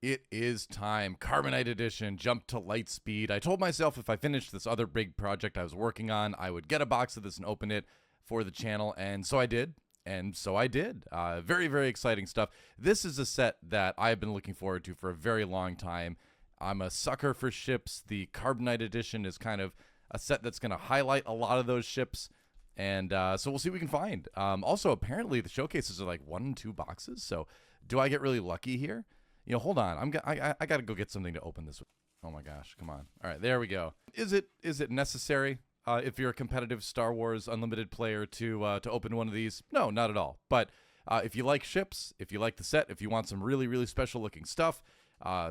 It is time. Carbonite Edition, jump to Lightspeed. I told myself if I finished this other big project I was working on, I would get a box of this and open it for the channel, and so I did. Very, very exciting stuff. This is a set that I've been looking forward to for a very long time. I'm a sucker for ships. The Carbonite Edition is kind of a set that's going to highlight a lot of those ships, and so we'll see what we can find. Also, apparently, the showcases are like 1 and 2 boxes, so do I get really lucky here? You know, hold on. I got to go get something to open this with. Oh my gosh, come on. All right, there we go. Is it necessary if you're a competitive Star Wars Unlimited player to open one of these? No, not at all. But if you like ships, if you like the set, if you want some really, really special looking stuff,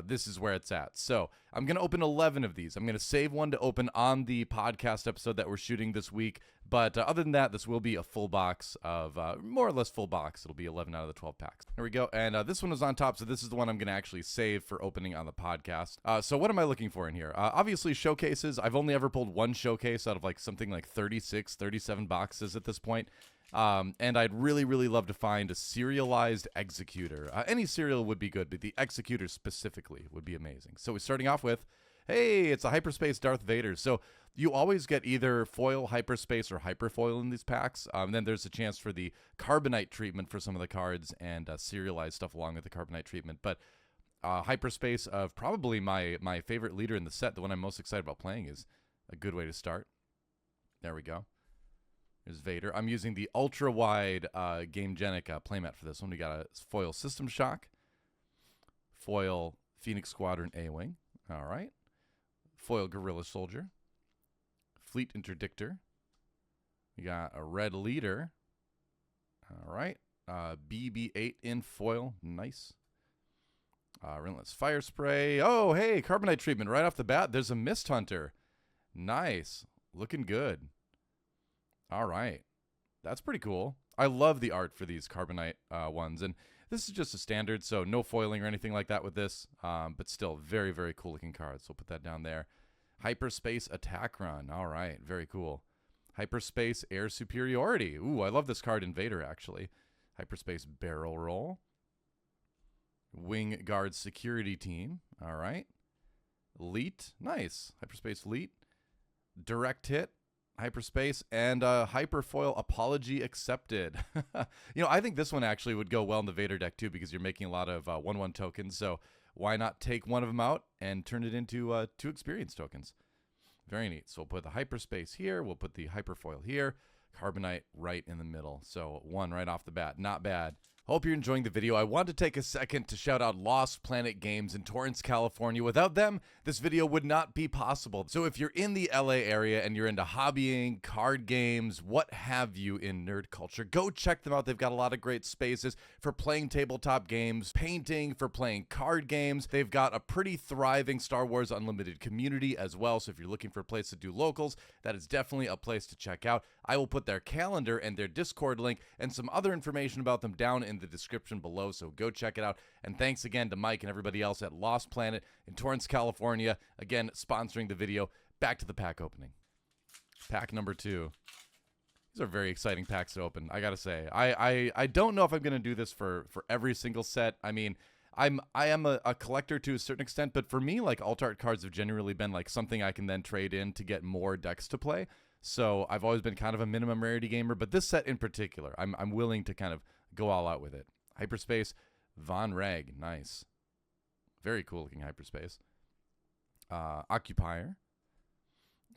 this is where it's at. So I'm going to open 11 of these. I'm going to save one to open on the podcast episode that we're shooting this week. But other than that, this will be a full box of, more or less full box. It'll be 11 out of the 12 packs. There we go. And this one is on top, so this is the one I'm going to actually save for opening on the podcast. So what am I looking for in here? Obviously, showcases. I've only ever pulled one showcase out of like something like 36, 37 boxes at this point. And I'd really, really love to find a serialized executor. Any serial would be good, but the executor specifically would be amazing. So we're starting off with, hey, it's a hyperspace Darth Vader. So you always get either foil, hyperspace, or hyperfoil in these packs. Then there's a chance for the carbonite treatment for some of the cards and serialized stuff along with the carbonite treatment. But hyperspace of probably my favorite leader in the set, the one I'm most excited about playing, is a good way to start. There we go. There's Vader. I'm using the ultra-wide Gamegenic playmat for this one. We got a foil System Shock, foil Phoenix Squadron A-Wing. All right. Foil Guerrilla Soldier, Fleet Interdictor. We got a red leader. All right. BB-8 in foil. Nice. Relentless Fire Spray. Oh, hey, carbonite treatment right off the bat. There's a Mist Hunter. Nice. Looking good. All right. That's pretty cool. I love the art for these carbonite ones. And this is just a standard, so no foiling or anything like that with this. But still, very, very cool looking cards. So we'll put that down there. Hyperspace Attack Run. All right. Very cool. Hyperspace Air Superiority. Ooh, I love this card in Vader, actually. Hyperspace Barrel Roll. Wing Guard Security Team. All right. Leet. Nice. Hyperspace Leet. Direct Hit. Hyperspace, and Hyperfoil Apology Accepted. You know, I think this one actually would go well in the Vader deck too, because you're making a lot of 1/1 tokens, so why not take one of them out and turn it into 2 experience tokens? Very neat. So we'll put the Hyperspace here, we'll put the Hyperfoil here, Carbonite right in the middle. So 1 right off the bat. Not bad. Hope you're enjoying the video. I want to take a second to shout out Lost Planet Games in Torrance, California. Without them, this video would not be possible. So if you're in the LA area and you're into hobbying, card games, what have you in nerd culture, go check them out. They've got a lot of great spaces for playing tabletop games, painting, for playing card games. They've got a pretty thriving Star Wars Unlimited community as well. So if you're looking for a place to do locals, that is definitely a place to check out. I will put their calendar and their Discord link and some other information about them down in the description below, so go check it out. And thanks again to Mike and everybody else at Lost Planet in Torrance, California, again sponsoring the video. Back to the pack opening. Pack number 2. These are very exciting packs to open, I gotta say. I don't know if I'm gonna do this for every single set. I mean, I am a collector to a certain extent, but for me, like, alt art cards have generally been like something I can then trade in to get more decks to play. So I've always been kind of a minimum rarity gamer, but this set in particular, I'm willing to kind of go all out with it. Hyperspace Von Reg. Nice. Very cool looking Hyperspace. Occupier.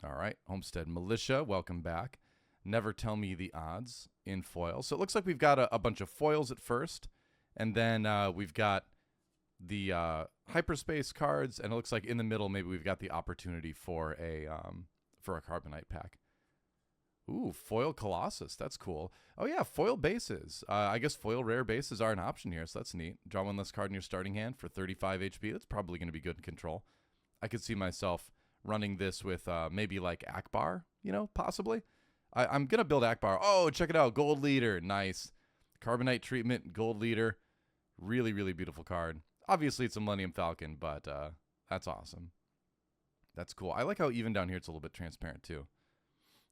All right. Homestead Militia. Welcome back. Never Tell Me the Odds in foil. So it looks like we've got a bunch of foils at first, and then we've got the Hyperspace cards, and it looks like in the middle maybe we've got the opportunity for a Carbonite pack. Ooh, foil Colossus. That's cool. Oh, yeah, foil bases. I guess foil rare bases are an option here, so that's neat. Draw 1 less card in your starting hand for 35 HP. That's probably going to be good in control. I could see myself running this with maybe like Akbar, you know, possibly. I'm going to build Akbar. Oh, check it out. Gold Leader. Nice. Carbonite treatment, Gold Leader. Really, really beautiful card. Obviously, it's a Millennium Falcon, but that's awesome. That's cool. I like how even down here it's a little bit transparent, too.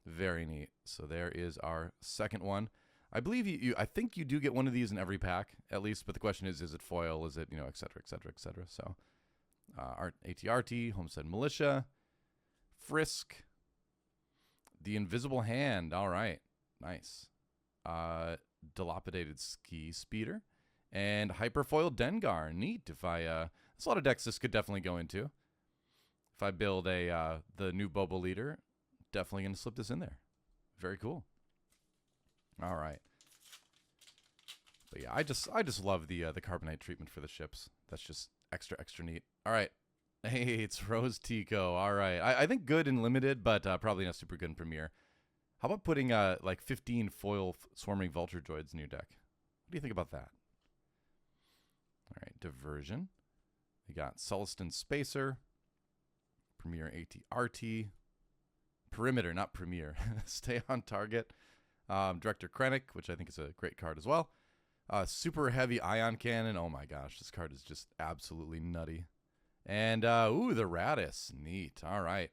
Very neat. So there is our second one. I believe I think you do get one of these in every pack, at least. But the question is it foil? Is it, you know, et cetera, et cetera, et cetera. So, ATRT, Homestead Militia, Frisk, the Invisible Hand. All right, nice. Dilapidated Ski Speeder, and Hyperfoil Dengar. Neat. If I there's a lot of decks this could definitely go into. If I build a the new Boba leader, definitely gonna slip this in there. Very cool. All right. But yeah, I just love the carbonite treatment for the ships. That's just extra neat. All right. Hey, it's Rose Tico. All right. I think good in limited, but probably not super good in Premier. How about putting like 15 foil swarming vulture droids in your deck? What do you think about that? All right, diversion. We got Sullustan Spacer, Premier ATRT, Perimeter, not Premier. Stay on target. Director Krennic, which I think is a great card as well. Super heavy ion cannon. Oh my gosh, this card is just absolutely nutty. And ooh, the Radis. Neat. All right.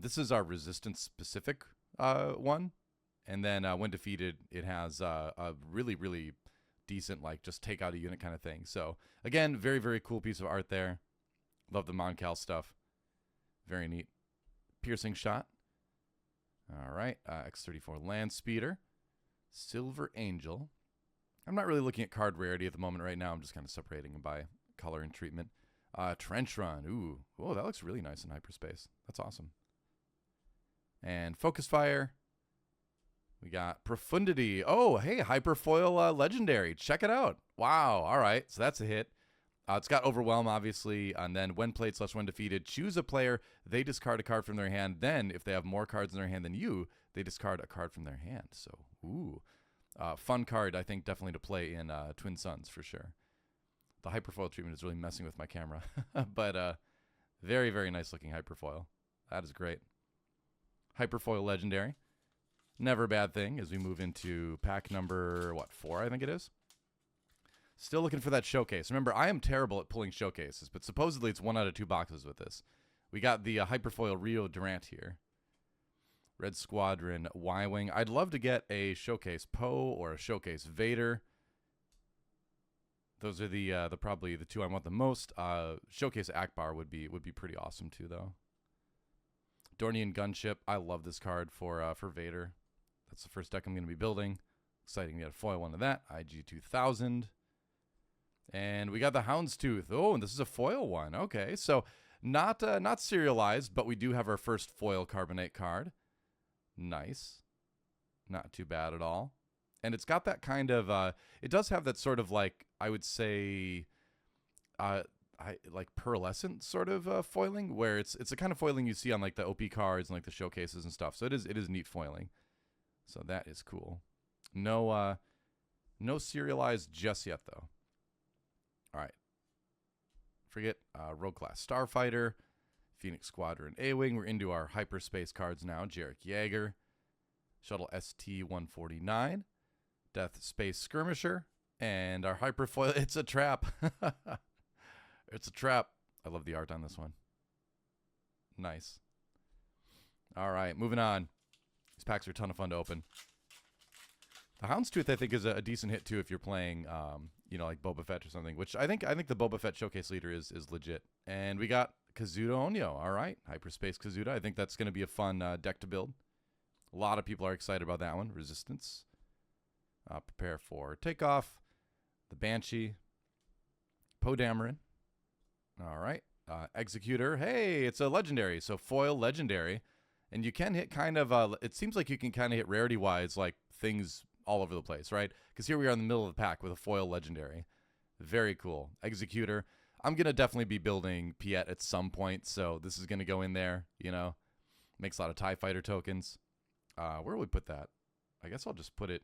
This is our resistance specific one. And then when defeated, it has a really decent, like, just take out a unit kind of thing. So again, very cool piece of art there. Love the Moncal stuff. Very neat. Piercing shot. All right. X34 Land Speeder. Silver Angel. I'm not really looking at card rarity at the moment right now. I'm just kind of separating them by color and treatment. Trench Run. Ooh. Whoa, that looks really nice in hyperspace. That's awesome. And Focus Fire. We got Profundity. Oh, hey, Hyperfoil Legendary. Check it out. Wow. All right. So that's a hit. It's got Overwhelm, obviously. And then when played / when defeated, choose a player. They discard a card from their hand. Then, if they have more cards in their hand than you, they discard a card from their hand. So, ooh. Fun card, I think, definitely to play in Twin Suns for sure. The Hyperfoil treatment is really messing with my camera. But very nice looking Hyperfoil. That is great. Hyperfoil Legendary. Never a bad thing as we move into pack number, 4, I think it is. Still looking for that showcase. Remember, I am terrible at pulling showcases, but supposedly it's 1 out of 2 boxes with this. We got the Hyperfoil Rio Durant here. Red Squadron Y-Wing. I'd love to get a showcase Poe or a showcase Vader. Those are the probably the 2 I want the most. Showcase Akbar would be pretty awesome too, though. Dornian Gunship. I love this card for Vader. That's the first deck I'm going to be building. Exciting to get a foil one of that. IG-2000. And we got the Houndstooth. Oh, and this is a foil one. Okay, so not serialized, but we do have our first foil Carbonite card. Nice. Not too bad at all. And it's got that kind of, it does have that sort of, like, I would say, like pearlescent sort of foiling, where it's the kind of foiling you see on, like, the OP cards and, like, the showcases and stuff. So it is neat foiling. So that is cool. No serialized just yet, though. All right. Forget Rogue Class Starfighter, Phoenix Squadron A-Wing. We're into our hyperspace cards now. Jarek Yeager, Shuttle ST-149, Death Space Skirmisher, and our Hyperfoil. It's a trap. It's a trap. I love the art on this one. Nice. All right, moving on. These packs are a ton of fun to open. The Houndstooth, I think, is a decent hit, too, if you're playing, you know, like Boba Fett or something, which I think the Boba Fett Showcase Leader is legit. And we got Kazuda Onyo. All right, Hyperspace Kazuda. I think that's going to be a fun deck to build. A lot of people are excited about that one. Resistance. Prepare for takeoff. The Banshee. Poe Dameron. All right. Executor. Hey, it's a legendary. So foil legendary. And you can hit kind of, it seems like you can kind of hit rarity-wise, like things all over the place, right? Because here we are in the middle of the pack with a foil legendary. Very cool. Executor. I'm going to definitely be building Piet at some point, so this is going to go in there, you know. Makes a lot of TIE Fighter tokens. Where will we put that? I guess I'll just put it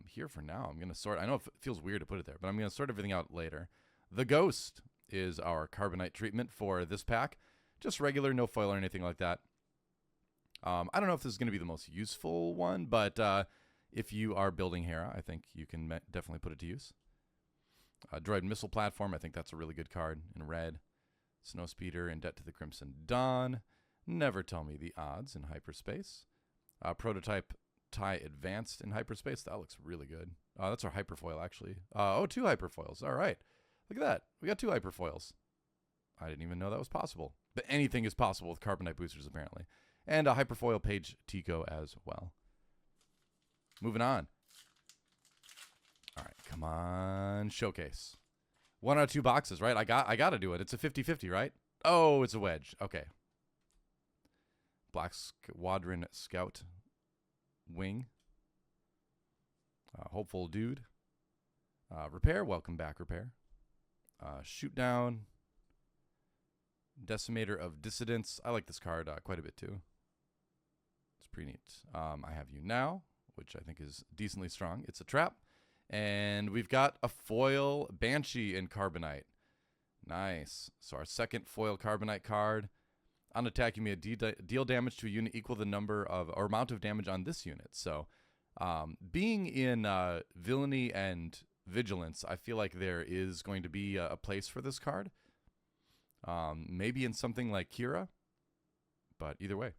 here for now. I'm going to sort. I know it feels weird to put it there, but I'm going to sort everything out later. The Ghost is our Carbonite treatment for this pack. Just regular, no foil or anything like that. I don't know if this is going to be the most useful one, but if you are building Hera, I think you can definitely put it to use. Droid Missile Platform, I think that's a really good card in red. Snowspeeder and Debt to the Crimson Dawn. Never tell me the odds in hyperspace. Prototype Tie advanced in hyperspace. That looks really good. That's our hyperfoil, actually. Oh, 2 hyperfoils. All right. Look at that. We got 2 hyperfoils. I didn't even know that was possible. But anything is possible with Carbonite Boosters, apparently. And a hyperfoil page Tico as well. Moving on. All right, come on. Showcase. 1 out of 2 boxes, right? I got to do it. It's a 50-50, right? Oh, it's a wedge. Okay. Black Squadron Scout Wing. Hopeful Dude. Repair. Welcome back, Repair. Shoot Down. Decimator of Dissidents. I like this card quite a bit, too. It's pretty neat. I have You Now, which I think is decently strong. It's a trap. And we've got a foil Banshee in Carbonite. Nice. So our second foil Carbonite card. On attack, you may deal damage to a unit equal the number of or amount of damage on this unit. So being in Villainy and Vigilance, I feel like there is going to be a place for this card. Maybe in something like Kira. But either way,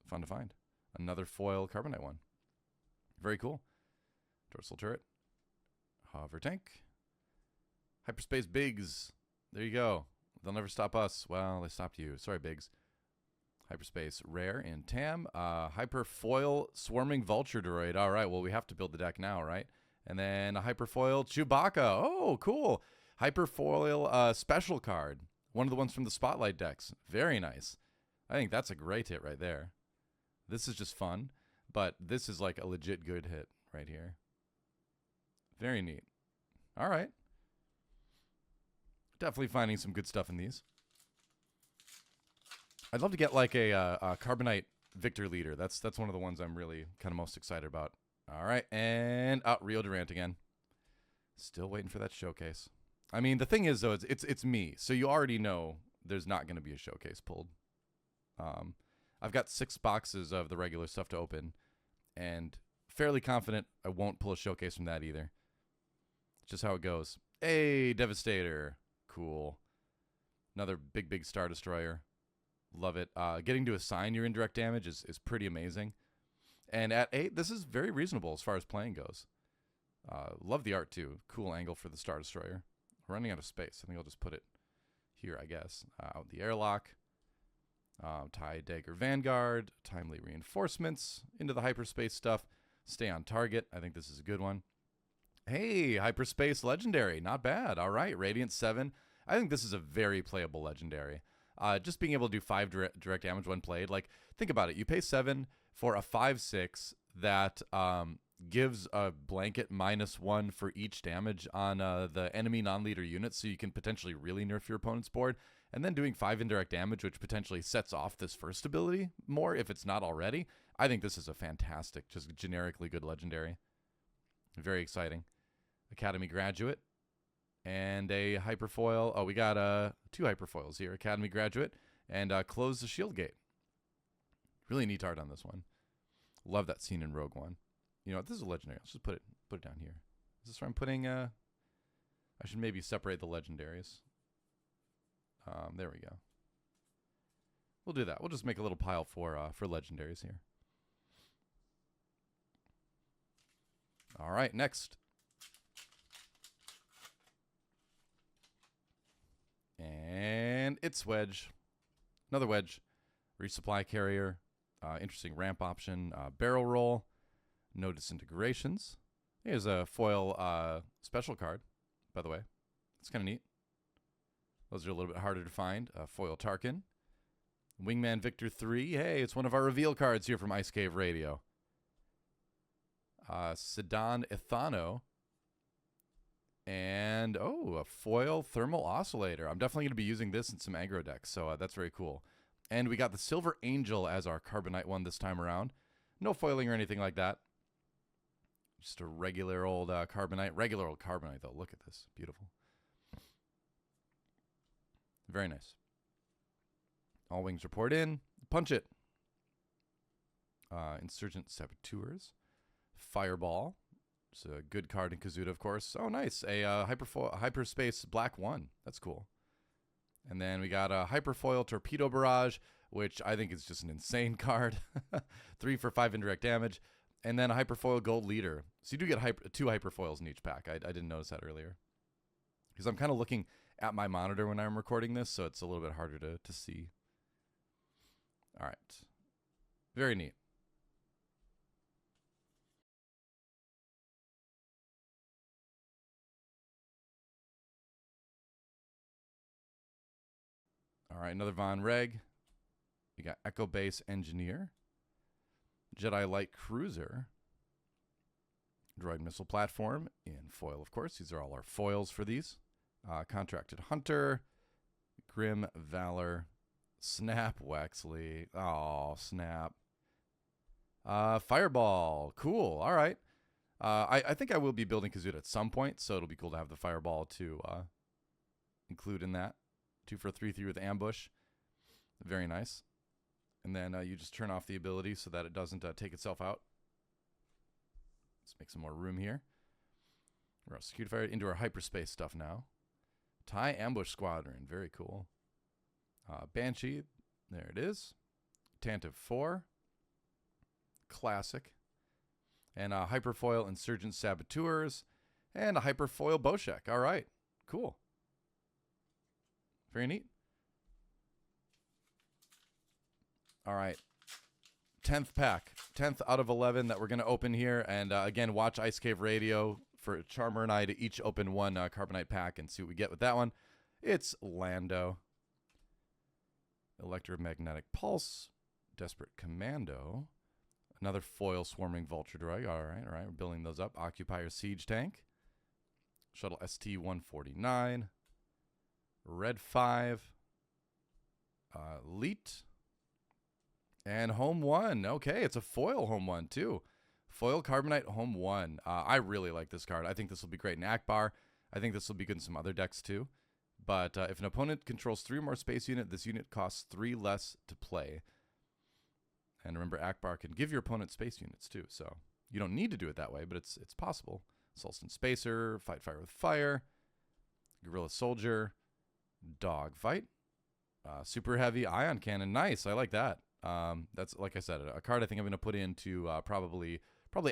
fun to find. Another foil Carbonite one. Very cool. Dorsal turret. Hover tank. Hyperspace Biggs. There you go. They'll never stop us. Well, they stopped you. Sorry, Biggs. Hyperspace Rare in Tam. Hyperfoil Swarming Vulture Droid. All right, well, we have to build the deck now, right? And then a Hyperfoil Chewbacca. Oh, cool. Hyperfoil special card. One of the ones from the Spotlight decks. Very nice. I think that's a great hit right there. This is just fun, but this is like a legit good hit right here. Very neat. All right. Definitely finding some good stuff in these. I'd love to get like a Carbonite Victor Leader. That's one of the ones I'm really kind of most excited about. All right, and Rio Durant again. Still waiting for that showcase. I mean, the thing is though, it's me, so you already know there's not going to be a showcase pulled. I've got 6 boxes of the regular stuff to open, and fairly confident I won't pull a showcase from that either. It's just how it goes. Hey, Devastator. Cool. Another big Star Destroyer. Love it. Getting to assign your indirect damage is pretty amazing. And at 8, this is very reasonable as far as playing goes. Love the art, too. Cool angle for the Star Destroyer. Running out of space. I think I'll just put it here, I guess. Out the airlock. Tie Dagger Vanguard. Timely Reinforcements. Into the hyperspace stuff. Stay on target. I think this is a good one. Hey, Hyperspace Legendary. Not bad. All right, Radiant 7. I think this is a very playable Legendary. Just being able to do 5 direct damage when played. Like, think about it. You pay 7 for a 5/6 that gives a blanket -1 for each damage on the enemy non-leader unit, so you can potentially really nerf your opponent's board. And then doing 5 indirect damage, which potentially sets off this first ability more if it's not already. I think this is a fantastic, just generically good Legendary. Very exciting. Academy Graduate. And a Hyperfoil. Oh, we got 2 Hyperfoils here. Academy Graduate. And Close the Shield Gate. Really neat art on this one. Love that scene in Rogue One. You know what? This is a Legendary. Let's just put it down here. Is this where I'm putting... I should maybe separate the Legendaries. There we go. We'll do that. We'll just make a little pile for Legendaries here. All right, next. And it's Wedge. Another Wedge. Resupply Carrier. Interesting ramp option. Barrel Roll. No Disintegrations. Here's a foil special card, by the way. It's kind of neat. Those are a little bit harder to find. Foil Tarkin. Wingman Victor 3. Hey, it's one of our reveal cards here from Ice Cave Radio. Sedan Ethano. And, a foil Thermal Oscillator. I'm definitely going to be using this in some aggro decks, so that's very cool. And we got the Silver Angel as our Carbonite one this time around. No foiling or anything like that. Just a regular old Carbonite. Regular old Carbonite, though. Look at this. Beautiful. Very nice. All wings report in. Punch it. Insurgent Saboteurs. Fireball. It's a good card in Kazuda, of course. Oh, nice. A Hyperspace Black 1. That's cool. And then we got a Hyperfoil Torpedo Barrage, which I think is just an insane card. 3 for 5 indirect damage. And then a Hyperfoil Gold Leader. So you do get 2 Hyperfoils in each pack. I didn't notice that earlier. Because I'm kind of looking at my monitor when I'm recording this, so it's a little bit harder to see. All right. Very neat. All right, another Von Reg. We got Echo Base Engineer, Jedi Light Cruiser, Droid Missile Platform in foil, of course. These are all our foils for these. Contracted Hunter, Grim Valor, Snap Wexley. Oh, Snap. Fireball. Cool. All right. I think I will be building Kazoot at some point, so it'll be cool to have the Fireball to include in that. 2 for 3/3 with Ambush. Very nice. And then you just turn off the ability so that it doesn't take itself out. Let's make some more room here. We're Security Fire into our hyperspace stuff now. TIE Ambush Squadron. Very cool. Banshee. There it is. Tantive 4. Classic. And Hyperfoil Insurgent Saboteurs. And a Hyperfoil Boshek. All right. Cool. Very neat. All right. 10th pack. 10th out of 11 that we're going to open here. And again, watch Ice Cave Radio for Charmer and I to each open one Carbonite pack and see what we get with that one. It's Lando. Electromagnetic Pulse. Desperate Commando. Another foil Swarming Vulture Droid. All right. We're building those up. Occupier Siege Tank. Shuttle ST-149. Red 5. Leet. And Home 1. Okay, it's a foil Home 1, too. Foil Carbonite Home 1. I really like this card. I think this will be great in Akbar. I think this will be good in some other decks, too. But if an opponent controls 3 or more space unit, this unit costs 3 less to play. And remember, Akbar can give your opponent space units, too. So you don't need to do it that way, but it's possible. Sulstan Spacer, Fight Fire with Fire, Guerrilla Soldier, Dogfight, Super Heavy Ion Cannon. Nice. I like that. That's, like I said, a card I think I'm going to put into probably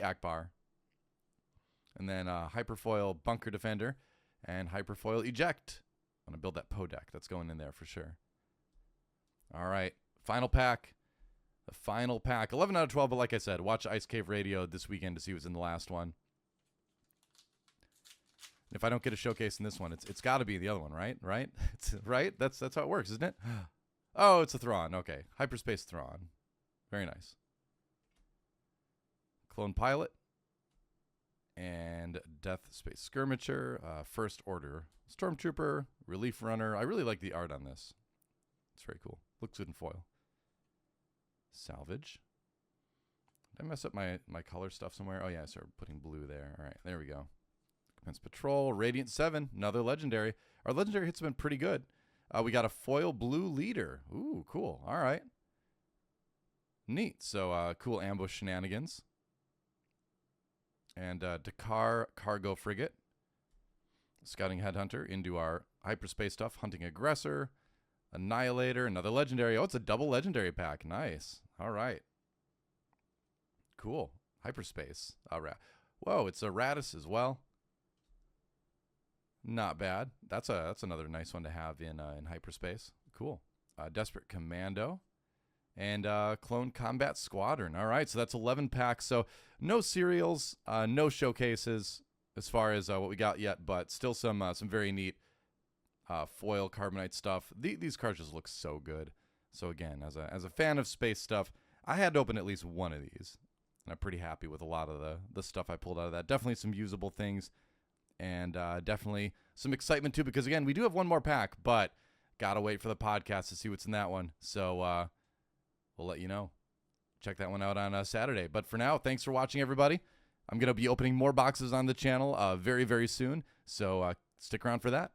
Akbar. And then Hyperfoil Bunker Defender and Hyperfoil Eject. I'm going to build that Poe deck. That's going in there for sure. All right. Final pack. The final pack. 11 out of 12, but like I said, watch Ice Cave Radio this weekend to see what's in the last one. And if I don't get a showcase in this one, it's got to be the other one, right? Right? Right? That's how it works, isn't it? Oh, it's a Thrawn. Okay. Hyperspace Thrawn. Very nice. Clone Pilot. And Death Space Skirmisher. First Order Stormtrooper. Relief Runner. I really like the art on this. It's very cool. Looks good in foil. Salvage. Did I mess up my color stuff somewhere? Oh, yeah. I started putting blue there. All right. There we go. Commence Patrol. Radiant 7. Another legendary. Our legendary hits have been pretty good. We got a foil blue leader. Ooh, cool. All right. Neat. So, cool ambush shenanigans. And Dakar Cargo Frigate. Scouting Headhunter into our hyperspace stuff. Hunting Aggressor. Annihilator. Another legendary. Oh, it's a double legendary pack. Nice. All right. Cool. Hyperspace. Whoa, it's a Radis as well. Not bad. That's another nice one to have in hyperspace. Cool. Desperate Commando and Clone Combat Squadron. All right, so that's 11 packs. So no serials, no showcases as far as what we got yet, but still some very neat foil Carbonite stuff. These cards just look so good. So again, as a fan of space stuff, I had to open at least one of these, and I'm pretty happy with a lot of the stuff I pulled out of that. Definitely some usable things. And definitely some excitement, too, because, again, we do have one more pack, but got to wait for the podcast to see what's in that one. So we'll let you know. Check that one out on Saturday. But for now, thanks for watching, everybody. I'm going to be opening more boxes on the channel very, very soon. So stick around for that.